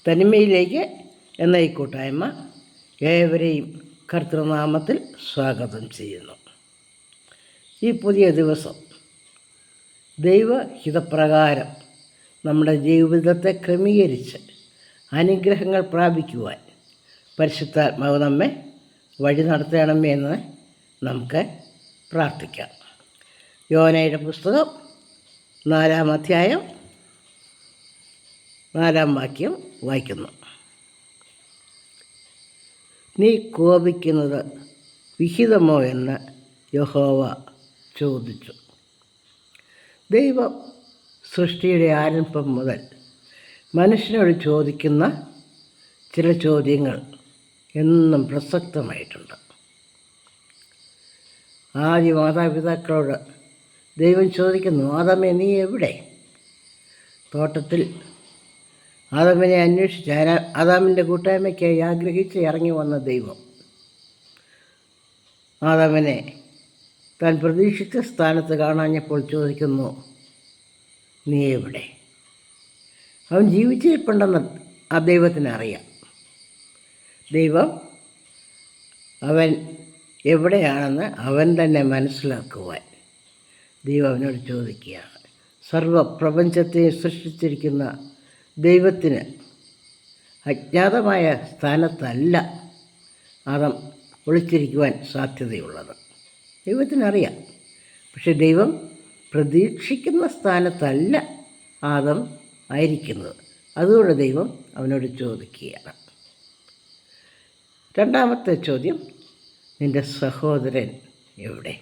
തനിമയിലേക്ക് എന്ന ഈ കൂട്ടായ്മ ഏവരെയും കർത്തൃനാമത്തിൽ സ്വാഗതം ചെയ്യുന്നു. ഈ പുതിയ ദിവസം ദൈവഹിതപ്രകാരം നമ്മുടെ ജീവിതത്തെ ക്രമീകരിച്ച് അനുഗ്രഹങ്ങൾ പ്രാപിക്കുവാൻ പരിശുദ്ധാത്മാവ് നമ്മെ വഴി നടത്തണമേ എന്ന് നമുക്ക് പ്രാർത്ഥിക്കാം. യോനയുടെ പുസ്തകം 4-ാം അധ്യായം 4-ാം വാക്യം വായിക്കുന്നു. നീ കോപിക്കുന്നത് വിഹിതമോ എന്ന് യഹോവ ചോദിച്ചു. ദൈവം സൃഷ്ടിയുടെ ആരംഭം മുതൽ മനുഷ്യനോട് ചോദിക്കുന്ന ചില ചോദ്യങ്ങൾ എന്നും പ്രസക്തമായിട്ടുണ്ട്. ആദ്യ മാതാപിതാക്കളോട് ദൈവം ചോദിക്കുന്നു, ആദമേ നീ എവിടെ? തോട്ടത്തിൽ ആദാമിനെ അന്വേഷിച്ച് ആദാമിൻ്റെ കൂട്ടായ്മയ്ക്കായി ആഗ്രഹിച്ച് ഇറങ്ങി വന്ന ദൈവം ആദാമിനെ താൻ പ്രതീക്ഷിച്ച സ്ഥാനത്ത് കാണാഞ്ഞപ്പോൾ ചോദിക്കുന്നു, നീ എവിടെ? അവൻ ജീവിച്ചിരിപ്പുണ്ടെന്ന് ആ ദൈവത്തിന് അറിയാം. ദൈവം അവൻ എവിടെയാണെന്ന് അവൻ തന്നെ മനസ്സിലാക്കുവാൻ ദൈവം അവനോട് ചോദിക്കുകയാണ്. സർവപ്രപഞ്ചത്തെ സൃഷ്ടിച്ചിരിക്കുന്ന ദൈവത്തിന് അജ്ഞാതമായ സ്ഥാനത്തല്ല ആദം ഒളിച്ചിരിക്കുവാൻ സാധ്യതയുള്ളത്. ദൈവത്തിനറിയാം. പക്ഷെ ദൈവം പ്രതീക്ഷിക്കുന്ന സ്ഥാനത്തല്ല ആദം ആയിരിക്കുന്നത്. അതുകൊണ്ട് ദൈവം അവനോട് ചോദിക്കുകയാണ്. രണ്ടാമത്തെ ചോദ്യം, നിൻ്റെ സഹോദരൻ എവിടെ?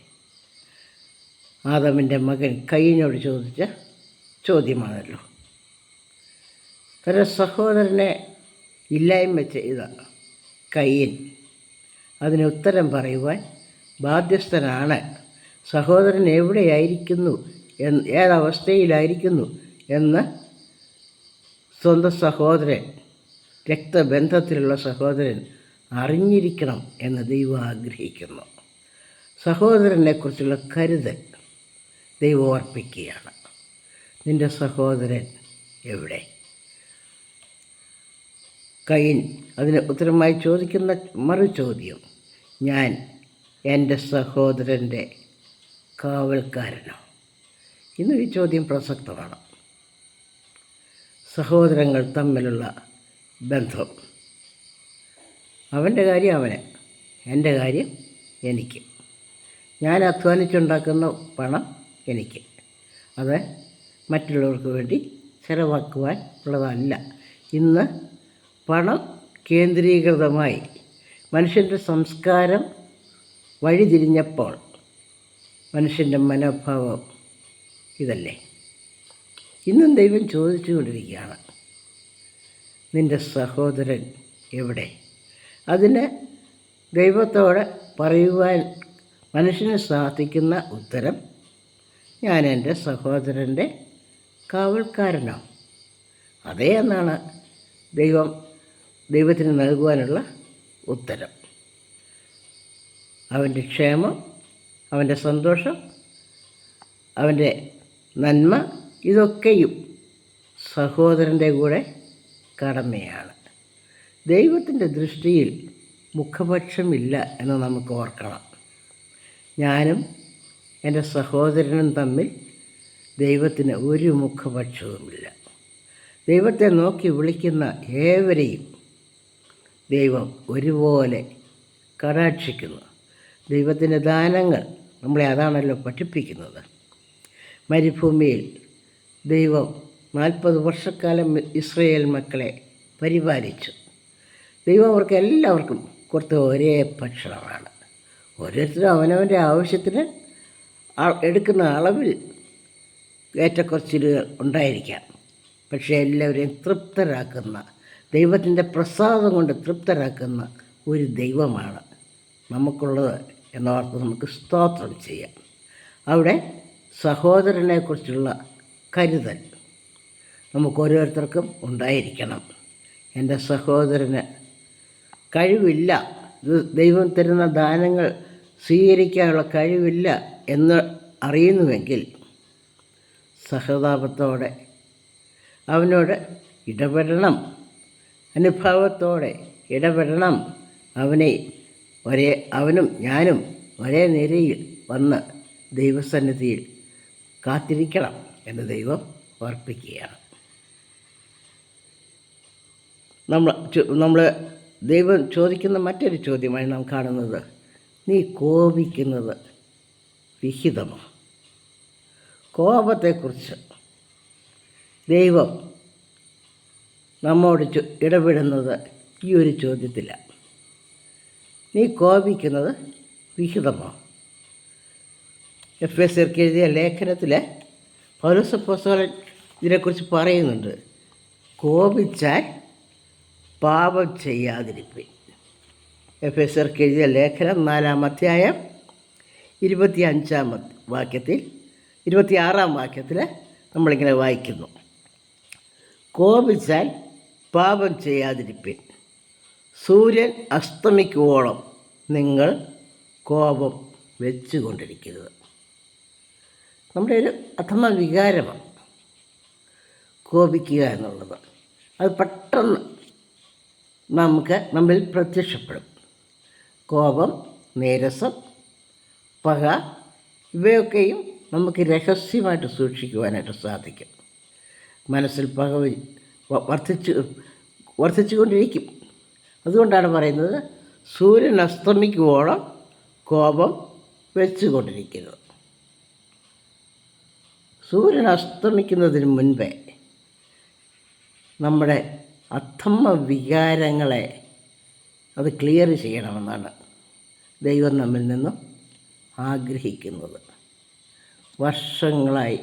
ആദമിൻ്റെ മകൻ കയീനോട് ചോദിച്ച ചോദ്യമാണല്ലോ. തൻ്റെ സഹോദരനെ ഇല്ലായ്മ ചെയ്ത കയീൻ അതിന് ഉത്തരം പറയുവാൻ ബാധ്യസ്ഥനാണ്. സഹോദരൻ എവിടെയായിരിക്കുന്നു, ഏതവസ്ഥയിലായിരിക്കുന്നു എന്ന് സ്വന്തം സഹോദരൻ, രക്തബന്ധത്തിലുള്ള സഹോദരൻ അറിഞ്ഞിരിക്കണം എന്ന് ദൈവം ആഗ്രഹിക്കുന്നു. സഹോദരനെക്കുറിച്ചുള്ള കരുതൽ ദൈവം അർപ്പിക്കുകയാണ്. നിൻ്റെ സഹോദരൻ എവിടെ? കയീൻ അതിന് ഉത്തരമായി ചോദിക്കുന്ന മറു ചോദ്യം, ഞാൻ എൻ്റെ സഹോദരൻ്റെ കാവൽക്കാരനോ? ഇന്നും ഈ ചോദ്യം പ്രസക്തമാണ്. സഹോദരങ്ങൾ തമ്മിലുള്ള ബന്ധം, അവൻ്റെ കാര്യം അവന്, എൻ്റെ കാര്യം എനിക്ക്. ഞാൻ അധ്വാനിച്ചുണ്ടാക്കുന്ന പണം എനിക്ക്, അത് മറ്റുള്ളവർക്ക് വേണ്ടി ചിലവാക്കുവാൻ ഉള്ളതല്ല. ഇന്ന് പണം കേന്ദ്രീകൃതമായി മനുഷ്യൻ്റെ സംസ്കാരം വഴിതിരിഞ്ഞപ്പോൾ മനുഷ്യൻ്റെ മനോഭാവം ഇതല്ലേ. ഇന്നും ദൈവം ചോദിച്ചുകൊണ്ടിരിക്കുകയാണ്, നിൻ്റെ സഹോദരൻ എവിടെ? അതിന് ദൈവത്തോട് പറയുവാൻ മനുഷ്യന് സാധിക്കുന്ന ഉത്തരം, ഞാൻ എൻ്റെ സഹോദരൻ്റെ കാവൽക്കാരനോ? അതേ എന്നാണ് ദൈവത്തിന് നൽകുവാനുള്ള ഉത്തരം. അവൻ്റെ ക്ഷേമം, അവൻ്റെ സന്തോഷം, അവൻ്റെ നന്മ, ഇതൊക്കെയും സഹോദരൻ്റെ കൂടെ കടമയാണ്. ദൈവത്തിൻ്റെ ദൃഷ്ടിയിൽ മുഖപക്ഷമില്ല എന്ന് നമുക്ക് ഓർക്കണം. ഞാനും എൻ്റെ സഹോദരനും തമ്മിൽ ദൈവത്തിന് ഒരു മുഖപക്ഷവുമില്ല. ദൈവത്തെ നോക്കി വിളിക്കുന്ന ഏവരെയും ദൈവം ഒരുപോലെ കടാക്ഷിക്കുന്നു. ദൈവത്തിൻ്റെ ദാനങ്ങൾ നമ്മളെ അതാണല്ലോ പഠിപ്പിക്കുന്നത്. മരുഭൂമിയിൽ ദൈവം 40 വർഷക്കാലം ഇസ്രായേൽ മക്കളെ പരിപാലിച്ചു. ദൈവം അവർക്ക് എല്ലാവർക്കും കൊടുത്ത ഒരേ ഭക്ഷണമാണ്. ഓരോരുത്തരും അവനവൻ്റെ ആവശ്യത്തിന് എടുക്കുന്ന അളവിൽ ഏറ്റക്കുറച്ചിലുകൾ ഉണ്ടായിരിക്കാം. പക്ഷേ എല്ലാവരെയും തൃപ്തരാക്കുന്ന, ദൈവത്തിൻ്റെ പ്രസാദം കൊണ്ട് തൃപ്തരാക്കുന്ന ഒരു ദൈവമാണ് നമുക്കുള്ളത് എന്നോർത്ത് നമുക്ക് സ്തോത്രം ചെയ്യാം. അവിടെ സഹോദരനെക്കുറിച്ചുള്ള കരുതൽ നമുക്ക് ഓരോരുത്തർക്കും ഉണ്ടായിരിക്കണം. എൻ്റെ സഹോദരന് കഴിവില്ല, ദൈവം തരുന്ന ദാനങ്ങൾ സ്വീകരിക്കാനുള്ള കഴിവില്ല എന്ന് അറിയുന്നുവെങ്കിൽ സഹതാപത്തോടെ അവനോട് ഇടപെടണം. അനുഭാവത്തോടെ ഇടപെടണം. അവനും ഞാനും ഒരേ നിരയിൽ വന്ന് ദൈവസന്നിധിയിൽ കാത്തിരിക്കണം എന്ന് ദൈവം ഓർപ്പിക്കുകയാണ്. നമ്മൾ ദൈവം ചോദിക്കുന്ന മറ്റൊരു ചോദ്യമായി നാം കാണുന്നത്, നീ കോപിക്കുന്നത് വിഹിതമോ? കോപത്തെക്കുറിച്ച് ദൈവം നമ്മോട് ഇടപെടുന്നത് ഈ ഒരു ചോദ്യത്തിലാണ്. നീ കോപിക്കുന്നത് വിഹിതമോ? എഫെസ്യർക്ക് എഴുതിയ ലേഖനത്തിൽ പൗലോസ് അപ്പോസ്തലൻ ഇതിനെക്കുറിച്ച് പറയുന്നുണ്ട്. കോപിച്ചാൽ പാപം ചെയ്യാതിരിപ്പിൻ. എഫെസ്യർക്ക് എഴുതിയ ലേഖനം 4-ാം അധ്യായം 26-ാം വാക്യത്തിൽ നമ്മളിങ്ങനെ വായിക്കുന്നു, കോപിച്ചാൽ പാപം ചെയ്യാതിരിപ്പിൻ. സൂര്യൻ അസ്തമിക്കുവോളം നിങ്ങൾ കോപം വെച്ചുകൊണ്ടിരിക്കരുത്. നമ്മുടെ ഒരു അധമ വികാരമാണ് കോപിക്കുക എന്നുള്ളത്. അത് പെട്ടെന്ന് നമ്മിൽ പ്രത്യക്ഷപ്പെടും. കോപം, നീരസം, പക ഇവയൊക്കെയും നമുക്ക് രഹസ്യമായിട്ട് സൂക്ഷിക്കുവാനായിട്ട് സാധിക്കും. മനസ്സിൽ പക വർദ്ധിച്ചുകൊണ്ടിരിക്കും. അതുകൊണ്ടാണ് പറയുന്നത്, സൂര്യൻ അസ്തമിക്കുവോളം കോപം വെച്ചുകൊണ്ടിരിക്കുന്നത്. സൂര്യൻ അസ്തമിക്കുന്നതിന് മുൻപേ നമ്മുടെ അധമ വികാരങ്ങളെ അത് ക്ലിയർ ചെയ്യണമെന്നാണ് ദൈവം നമ്മിൽ നിന്നും ആഗ്രഹിക്കുന്നത്. വർഷങ്ങളായി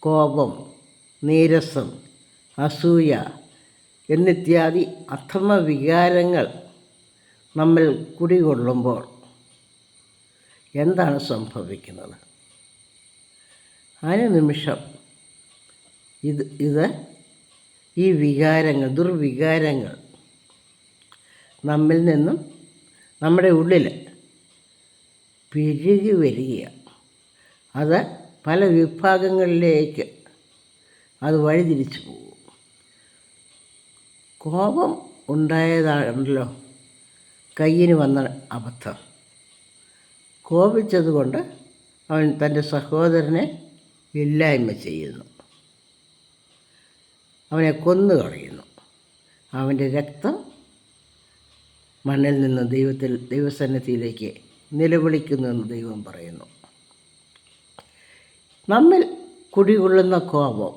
കോപം, നീരസം, അസൂയ എന്നിത്യാദി അധമ വികാരങ്ങൾ നമ്മിൽ കുടികൊള്ളുമ്പോൾ എന്താണ് സംഭവിക്കുന്നത്? അനുനിമിഷം ഈ വികാരങ്ങൾ, ദുർവികാരങ്ങൾ നമ്മിൽ നിന്നും നമ്മുടെ ഉള്ളിൽ പെരുകി വരികയാണ്. അത് പല വിഭാഗങ്ങളിലേക്ക് അത് വഴിതിരിച്ചു പോകും. കോപം ഉണ്ടായതാണല്ലോ കയ്യിന് വന്ന അബദ്ധം. കോപിച്ചതുകൊണ്ട് അവൻ തൻ്റെ സഹോദരനെ ഇല്ലായ്മ ചെയ്യുന്നു, അവനെ കൊന്നുകളയുന്നു. അവൻ്റെ രക്തം മണ്ണിൽ നിന്ന് ദൈവസന്നിധിയിലേക്ക് നിലവിളിക്കുന്നു എന്ന് ദൈവം പറയുന്നു. നമ്മിൽ കുടികൊള്ളുന്ന കോപം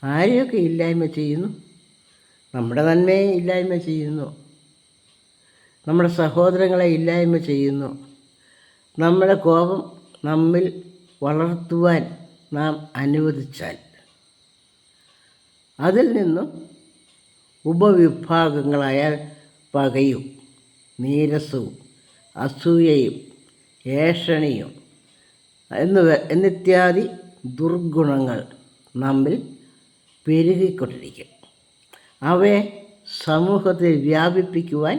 ആരെയൊക്കെ ഇല്ലായ്മ ചെയ്യുന്നു? നമ്മുടെ നന്മയെ ഇല്ലായ്മ ചെയ്യുന്നു, നമ്മുടെ സഹോദരങ്ങളെ ഇല്ലായ്മ ചെയ്യുന്നു. നമ്മുടെ കോപം നമ്മിൽ വളർത്തുവാൻ നാം അനുവദിച്ചാൽ അതിൽ നിന്നും ഉപവിഭാഗങ്ങളായ പകയും, നീരസവും, അസൂയയും, ഏഷണിയും എന്നിത്യാദി ദുർഗുണങ്ങൾ നമ്മിൽ പെരുകിക്കൊണ്ടിരിക്കും. അവയെ സമൂഹത്തിൽ വ്യാപിപ്പിക്കുവാൻ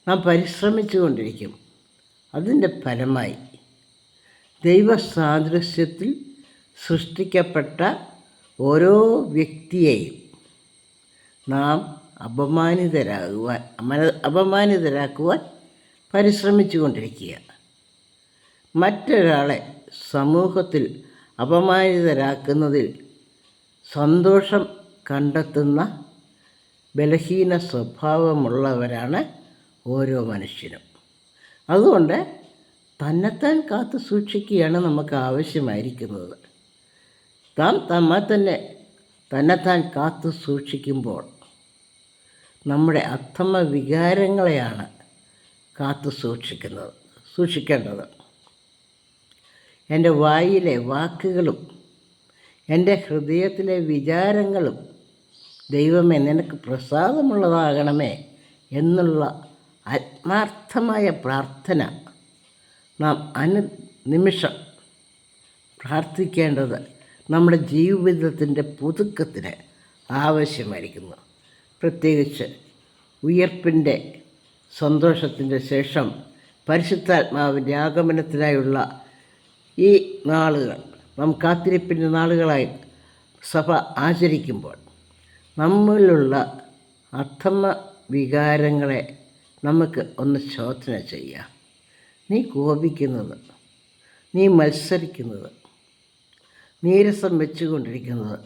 നാം പരിശ്രമിച്ചു കൊണ്ടിരിക്കും. അതിൻ്റെ ഫലമായി ദൈവസാദൃശ്യത്തിൽ സൃഷ്ടിക്കപ്പെട്ട ഓരോ വ്യക്തിയെയും നാം അപമാനിതരാക്കുവാൻ പരിശ്രമിച്ചു കൊണ്ടിരിക്കുക. മറ്റൊരാളെ സമൂഹത്തിൽ അപമാനിതരാക്കുന്നതിൽ സന്തോഷം കണ്ടെത്തുന്ന ബലഹീന സ്വഭാവമുള്ളവരാണ് ഓരോ മനുഷ്യനും. അതുകൊണ്ട് തന്നെത്താൻ കാത്തു സൂക്ഷിക്കുകയാണ് നമുക്ക് ആവശ്യമായിരിക്കുന്നത്. തന്നെത്താൻ കാത്തു സൂക്ഷിക്കുമ്പോൾ നമ്മുടെ അധമ വികാരങ്ങളെയാണ് കാത്തു സൂക്ഷിക്കേണ്ടത്. എൻ്റെ വായിലെ വാക്കുകളും എൻ്റെ ഹൃദയത്തിലെ വിചാരങ്ങളും ദൈവമേ നിനക്ക് പ്രസാദമുള്ളതാകണമേ എന്നുള്ള ആത്മാർത്ഥമായ പ്രാർത്ഥന നാം അനുനിമിഷം പ്രാർത്ഥിക്കേണ്ടത് നമ്മുടെ ജീവിതത്തിൻ്റെ പുതുക്കത്തിന് ആവശ്യമായിരിക്കുന്നു. പ്രത്യേകിച്ച് ഉയർപ്പിൻ്റെ സന്തോഷത്തിൻ്റെ ശേഷം പരിശുദ്ധാത്മാവിൻ്റെ ആഗമനത്തിനായുള്ള ഈ നാളുകൾ നാം കാത്തിരിപ്പിൻ്റെ നാളുകളായി സഭ ആചരിക്കുമ്പോൾ നമ്മളിലുള്ള അധമ വികാരങ്ങളെ നമുക്ക് ഒന്ന് ശോധന ചെയ്യാം. നീ കോപിക്കുന്നത്, നീ മത്സരിക്കുന്നത്, നീരസം വെച്ചുകൊണ്ടിരിക്കുന്നത്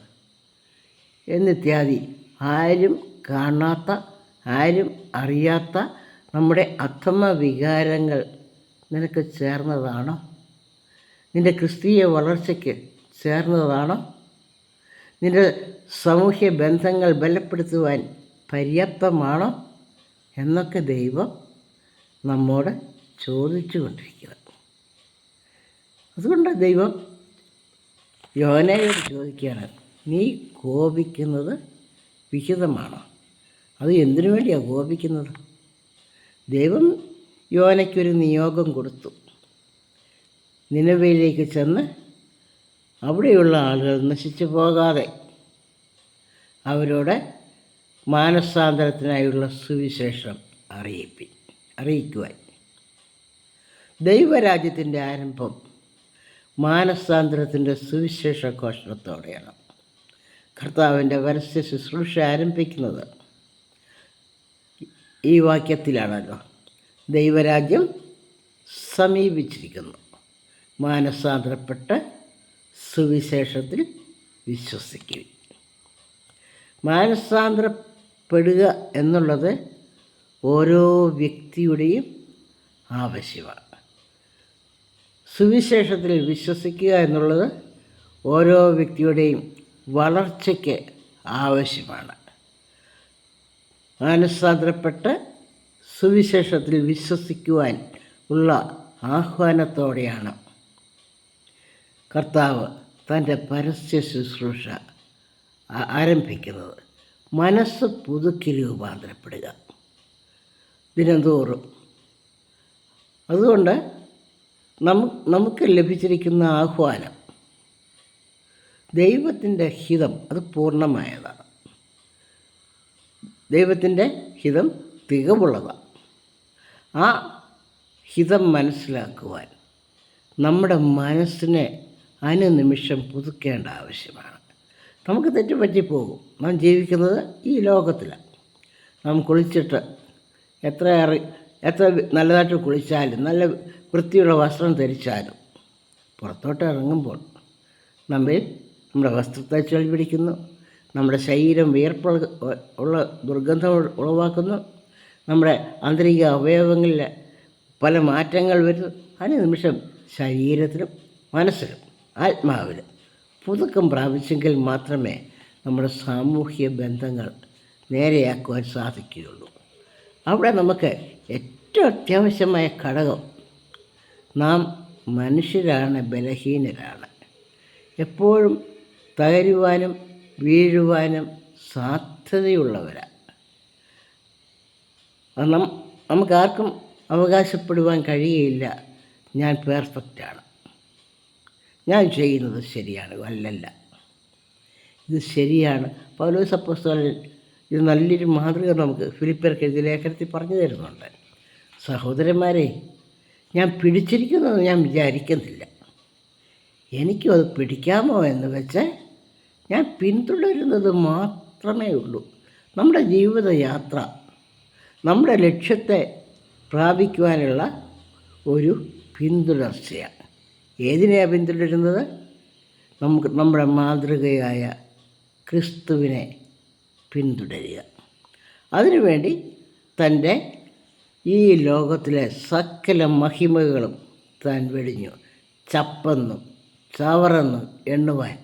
എന്നിത്യാദി ആരും കാണാത്ത, ആരും അറിയാത്ത നമ്മുടെ അധമ വികാരങ്ങൾ നിനക്ക് ചേർന്നതാണോ? നിൻ്റെ ക്രിസ്തീയ വളർച്ചയ്ക്ക് ചേർന്നതാണോ? നിൻ്റെ സാമൂഹ്യ ബന്ധങ്ങൾ ബലപ്പെടുത്തുവാൻ പര്യാപ്തമാണോ എന്നൊക്കെ ദൈവം നമ്മോട് ചോദിച്ചു കൊണ്ടിരിക്കുക. അതുകൊണ്ട് ദൈവം യോനയോട് ചോദിക്കുകയാണ്, നീ കോപിക്കുന്നത് വിഹിതമാണോ? അത് എന്തിനു വേണ്ടിയാണ് കോപിക്കുന്നത്? ദൈവം യോനയ്ക്കൊരു നിയോഗം കൊടുത്തു. നിനവയിലേക്ക് ചെന്ന് അവിടെയുള്ള ആളുകൾ നശിച്ചു പോകാതെ അവരോട് മാനസാന്തരത്തിനായുള്ള സുവിശേഷം അറിയിക്കുവാൻ. ദൈവരാജ്യത്തിൻ്റെ ആരംഭം മാനസാന്തരത്തിൻ്റെ സുവിശേഷ ഘോഷണത്തോടെയാണ്. കർത്താവിൻ്റെ പരസ്യ ശുശ്രൂഷ ആരംഭിക്കുന്നത് ഈ വാക്യത്തിലാണല്ലോ. ദൈവരാജ്യം സമീപിച്ചിരിക്കുന്നു, മാനസാന്തരപ്പെട്ട് സുവിശേഷത്തിൽ വിശ്വസിക്കുക. മാനസാന്തരപ്പെടുക എന്നുള്ളത് ഓരോ വ്യക്തിയുടെയും ആവശ്യമാണ്. സുവിശേഷത്തിൽ വിശ്വസിക്കുക എന്നുള്ളത് ഓരോ വ്യക്തിയുടെയും വളർച്ചയ്ക്ക് ആവശ്യമാണ്. മാനസാന്തരപ്പെട്ട് സുവിശേഷത്തിൽ വിശ്വസിക്കുവാൻ ഉള്ള ആഹ്വാനത്തോടെയാണ് കർത്താവ് തൻ്റെ പരസ്യ ശുശ്രൂഷ ആരംഭിക്കുന്നത്. മനസ്സ് പുതുക്കി രൂപാന്തരപ്പെടുക ദിനംതോറും. അതുകൊണ്ട് നമുക്ക് ലഭിച്ചിരിക്കുന്ന ആഹ്വാനം, ദൈവത്തിൻ്റെ ഹിതം അത് പൂർണ്ണമായതാണ്. ദൈവത്തിൻ്റെ ഹിതം തികവുള്ളതാണ്. ആ ഹിതം മനസ്സിലാക്കുവാൻ നമ്മുടെ മനസ്സിനെ അനുനിമിഷം പുതുക്കേണ്ട ആവശ്യമാണ്. നമുക്ക് തെറ്റുപറ്റിപ്പോകും. നാം ജീവിക്കുന്നത് ഈ ലോകത്തിലാണ്. നാം കുളിച്ചിട്ട് എത്ര നല്ലതായിട്ട് കുളിച്ചാലും, നല്ല വൃത്തിയുള്ള വസ്ത്രം ധരിച്ചാലും, പുറത്തോട്ട് ഇറങ്ങുമ്പോൾ നമ്മുടെ വസ്ത്രത്തെ ചെളി പിടിക്കുന്നു, നമ്മുടെ ശരീരം വിയർപ്പ് ഉള്ള ദുർഗന്ധം ഉളവാക്കുന്നു, നമ്മുടെ ആന്തരിക അവയവങ്ങളിൽ പല മാറ്റങ്ങൾ വരുന്നു. അനുനിമിഷം ശരീരത്തിലും മനസ്സിലും ആത്മാവിലും പുതുക്കം പ്രാപിച്ചെങ്കിൽ മാത്രമേ നമ്മുടെ സാമൂഹ്യ ബന്ധങ്ങൾ നേരെയാക്കുവാൻ സാധിക്കുകയുള്ളൂ. അവിടെ നമുക്ക് ഏറ്റവും അത്യാവശ്യമായ ഘടകം, നാം മനുഷ്യരാണ്, ബലഹീനരാണ്, എപ്പോഴും തകരുവാനും വീഴുവാനും സാധ്യതയുള്ളവരാണ്. നമുക്കാർക്കും അവകാശപ്പെടുവാൻ കഴിയുകയില്ല, ഞാൻ പെർഫെക്റ്റാണ്, ഞാൻ ചെയ്യുന്നത് ശരിയാണ്. അല്ലല്ല, ഇത് ശരിയാണ്. പൗലോസ് അപ്പോസ്തലൻ ഇത് നല്ലൊരു മാതൃക നമുക്ക് ഫിലിപ്പിയർക്ക് എഴുതിയ ലേഖനത്തിൽ പറഞ്ഞു തരുന്നുണ്ട്. സഹോദരന്മാരെ, ഞാൻ പിടിച്ചിരിക്കുന്നത് ഞാൻ വിചാരിക്കുന്നില്ല, എനിക്കും അത് പിടിക്കാമോ എന്ന് വെച്ച് ഞാൻ പിന്തുടരുന്നത് മാത്രമേ ഉള്ളൂ. നമ്മുടെ ജീവിതയാത്ര നമ്മുടെ ലക്ഷ്യത്തെ പ്രാപിക്കുവാനുള്ള ഒരു പിന്തുടർച്ചയാണ്. ഏതിനെയാണ് പിന്തുടരുന്നത്? നമ്മുടെ മാതൃകയായ ക്രിസ്തുവിനെ പിന്തുടരുക. അതിനുവേണ്ടി തൻ്റെ ഈ ലോകത്തിലെ സകല മഹിമകളും താൻ വെടിഞ്ഞു ചപ്പെന്നും ചവറെന്നും എണ്ണുവാൻ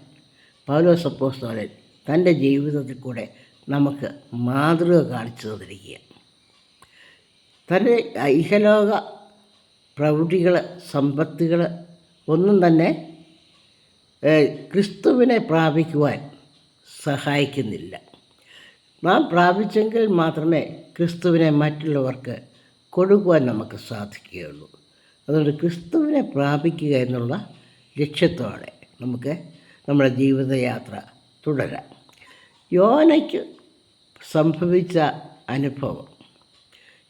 പൗലോസ് അപ്പോസ്തലൻ തൻ്റെ ജീവിതത്തിൽ കൂടെ നമുക്ക് മാതൃക കാണിച്ചു തന്നിരിക്കുക. തൻ്റെ ഇഹലോക പ്രൗഢികൾ, സമ്പത്തുകൾ ഒന്നും തന്നെ ക്രിസ്തുവിനെ പ്രാപിക്കുവാൻ സഹായിക്കുന്നില്ല. നാം പ്രാപിച്ചെങ്കിൽ മാത്രമേ ക്രിസ്തുവിനെ മറ്റുള്ളവർക്ക് കൊടുക്കുവാൻ നമുക്ക് സാധിക്കുകയുള്ളൂ. അതുകൊണ്ട് ക്രിസ്തുവിനെ പ്രാപിക്കുക എന്നുള്ള ലക്ഷ്യത്തോടെ നമുക്ക് നമ്മുടെ ജീവിതയാത്ര തുടരാം. യോനയ്ക്ക് സംഭവിച്ച അനുഭവം,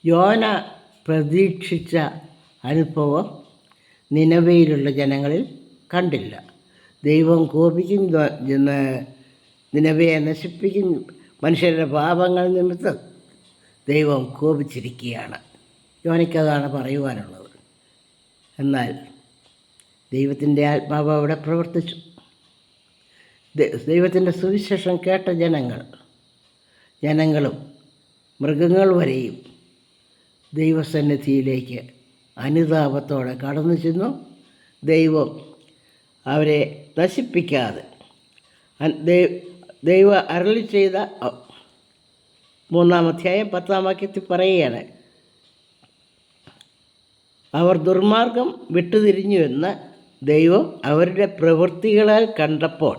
യോന പ്രതീക്ഷിച്ച അനുഭവം നിനവയിലുള്ള ജനങ്ങളിൽ കണ്ടില്ല. ദൈവം കോപിക്കും, നിനവയെ നശിപ്പിക്കും, മനുഷ്യരുടെ പാപങ്ങൾ നിമിത്തം ദൈവം കോപിച്ചിരിക്കുകയാണ്. യോനയ്ക്കതാണ് പറയുവാനുള്ളത്. എന്നാൽ ദൈവത്തിൻ്റെ ആത്മാവ് അവിടെ പ്രവർത്തിച്ചു. ദൈവത്തിൻ്റെ സുവിശേഷം കേട്ട ജനങ്ങളും മൃഗങ്ങൾ വരെയും ദൈവസന്നിധിയിലേക്ക് അനുതാപത്തോടെ കടന്നു ചെന്നു. ദൈവം അവരെ നശിപ്പിക്കാതെ ദൈവ അരുളി ചെയ്ത 3-ാം അധ്യായം 10-ാം വാക്യത്തിൽ പറയുകയാണ്, അവർ ദുർമാർഗം വിട്ടുതിരിഞ്ഞുവെന്ന് ദൈവം അവരുടെ പ്രവൃത്തികളാൽ കണ്ടപ്പോൾ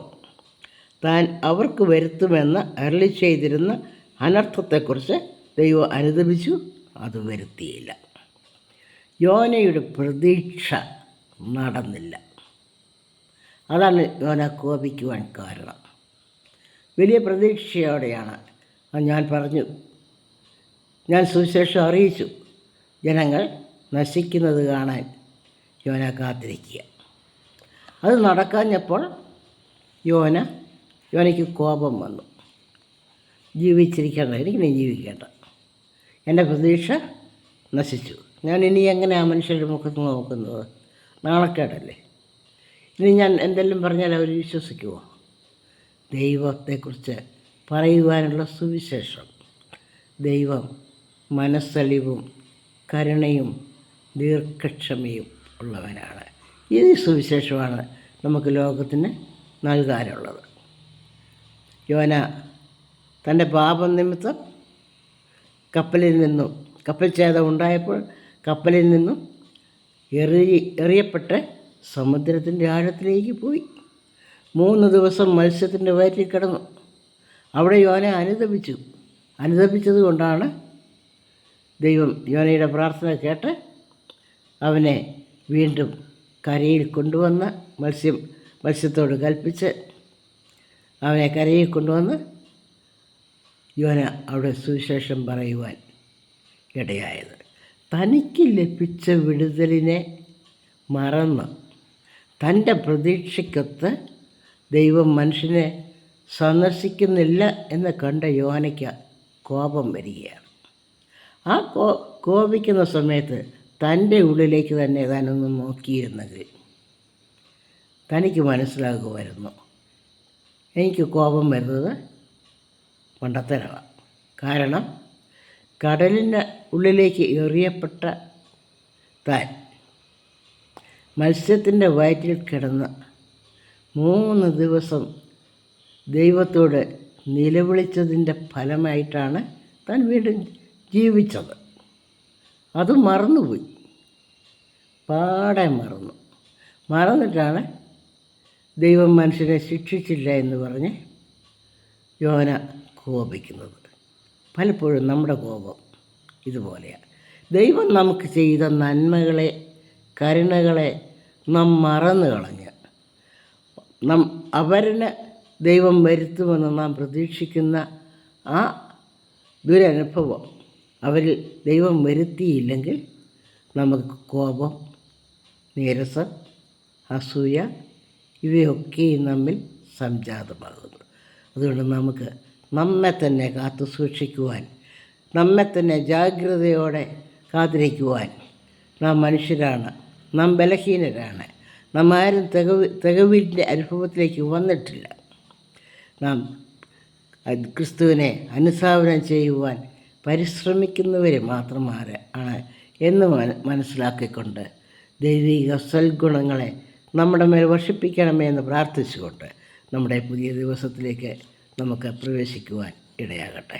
താൻ അവർക്ക് വരുത്തുമെന്ന് അരുളി ചെയ്തിരുന്ന അനർത്ഥത്തെക്കുറിച്ച് ദൈവം അനുതപിച്ചു, അത് വരുത്തിയില്ല. യോനയുടെ പ്രതീക്ഷ നടന്നില്ല. അതാണ് യോന കോപിക്കുവാൻ കാരണം. വലിയ പ്രതീക്ഷയോടെയാണ് ഞാൻ പറഞ്ഞു, ഞാൻ സുവിശേഷം അറിയിച്ചു, ജനങ്ങൾ നശിക്കുന്നത് കാണാൻ യോന കാത്തിരിക്കുക. അത് നടക്കാഞ്ഞപ്പോൾ യോനയ്ക്ക് കോപം വന്നു. ജീവിച്ചിരിക്കേണ്ട, എനിക്കിനി ജീവിക്കേണ്ട, എൻ്റെ പ്രതീക്ഷ നശിച്ചു. ഞാൻ ഇനി എങ്ങനെ ആ മനുഷ്യരുടെ മുഖത്ത് നോക്കുന്നത്? നാണക്കേടല്ലേ. ഇനി ഞാൻ എന്തെല്ലാം പറഞ്ഞാൽ അവർ വിശ്വസിക്കുമോ? ദൈവത്തെക്കുറിച്ച് പറയുവാനുള്ള സുവിശേഷം. ദൈവം മനസ്സലിവും കരുണയും ദീർഘക്ഷമയും ഉള്ളവനാണ്. ഈ സുവിശേഷമാണ് നമുക്ക് ലോകത്തിന് നൽകാനുള്ളത്. യോന തൻ്റെ പാപം നിമിത്തം കപ്പൽ ഛേദം ഉണ്ടായപ്പോൾ കപ്പലിൽ നിന്നും എറിയപ്പെട്ട് സമുദ്രത്തിൻ്റെ ആഴത്തിലേക്ക് പോയി. 3 ദിവസം മത്സ്യത്തിൻ്റെ വയറ്റിൽ കിടന്നു. അവിടെ യോന അനുതപിച്ചത് കൊണ്ടാണ് ദൈവം യോനയുടെ പ്രാർത്ഥന കേട്ട് അവനെ വീണ്ടും കരയിൽ കൊണ്ടുവന്ന് മത്സ്യത്തോട് കൽപ്പിച്ച് അവനെ കരയിൽ കൊണ്ടുവന്ന് യോന അവിടെ സുവിശേഷം പറയുവാൻ ഇടയായത്. തനിക്ക് ലഭിച്ച വിടുതലിനെ മറന്ന് തൻ്റെ പ്രതീക്ഷയ്ക്കൊത്ത് ദൈവം മനുഷ്യനെ സന്ദർശിക്കുന്നില്ല എന്ന് കണ്ട യോനയ്ക്ക് കോപം വരികയാണ്. ആ കോപിക്കുന്ന സമയത്ത് തൻ്റെ ഉള്ളിലേക്ക് തന്നെ താനൊന്ന് നോക്കിയിരുന്നെങ്കിൽ തനിക്ക് മനസ്സിലാകുമായിരുന്നു, എനിക്ക് കോപം വരുന്നത് മണ്ടത്തരമാണ്. കാരണം കടലിൻ്റെ ഉള്ളിലേക്ക് എറിയപ്പെട്ട താൻ മത്സ്യത്തിൻ്റെ വയറ്റിൽ കിടന്ന് 3 ദിവസം ദൈവത്തോട് നിലവിളിച്ചതിൻ്റെ ഫലമായിട്ടാണ് താൻ വീണ്ടും ജീവിച്ചത്. അത് മറന്നുപോയി, പാടെ മറന്നിട്ടാണ് ദൈവം മനുഷ്യനെ ശിക്ഷിച്ചില്ല എന്ന് പറഞ്ഞ് യോന കോപിക്കുന്നത്. പലപ്പോഴും നമ്മുടെ കോപം ഇതുപോലെയാണ്. ദൈവം നമുക്ക് ചെയ്ത നന്മകളെ, കരുണകളെ നാം മറന്നു കളഞ്ഞ് അവരിന് ദൈവം വരുത്തുമെന്ന് നാം പ്രതീക്ഷിക്കുന്ന ആ ദുരനുഭവം അവരിൽ ദൈവം വരുത്തിയില്ലെങ്കിൽ നമുക്ക് കോപം, നീരസം, അസൂയ ഇവയൊക്കെയും നമ്മിൽ സംജാതമാകുന്നു. അതുകൊണ്ട് നമുക്ക് നമ്മെ തന്നെ കാത്തു സൂക്ഷിക്കുവാൻ, നമ്മെ തന്നെ ജാഗ്രതയോടെ കാത്തിരിക്കുവാൻ. നാം മനുഷ്യരാണ്, നാം ബലഹീനരാണ്, നാം ആരും തികവിൻ്റെ അനുഭവത്തിലേക്ക് വന്നിട്ടില്ല. നാം ക്രിസ്തുവിനെ അനുധാവനം ചെയ്യുവാൻ പരിശ്രമിക്കുന്നവർ മാത്രമാണ് എന്ന് മനസ്സിലാക്കിക്കൊണ്ട് ദൈവിക സൽഗുണങ്ങളെ നമ്മുടെ മേൽ വർഷിപ്പിക്കണമേ എന്ന് പ്രാർത്ഥിച്ചുകൊണ്ട് നമ്മുടെ പുതിയ ദിവസത്തിലേക്ക് നമുക്ക് പ്രവേശിക്കുവാൻ ഇടയാകട്ടെ.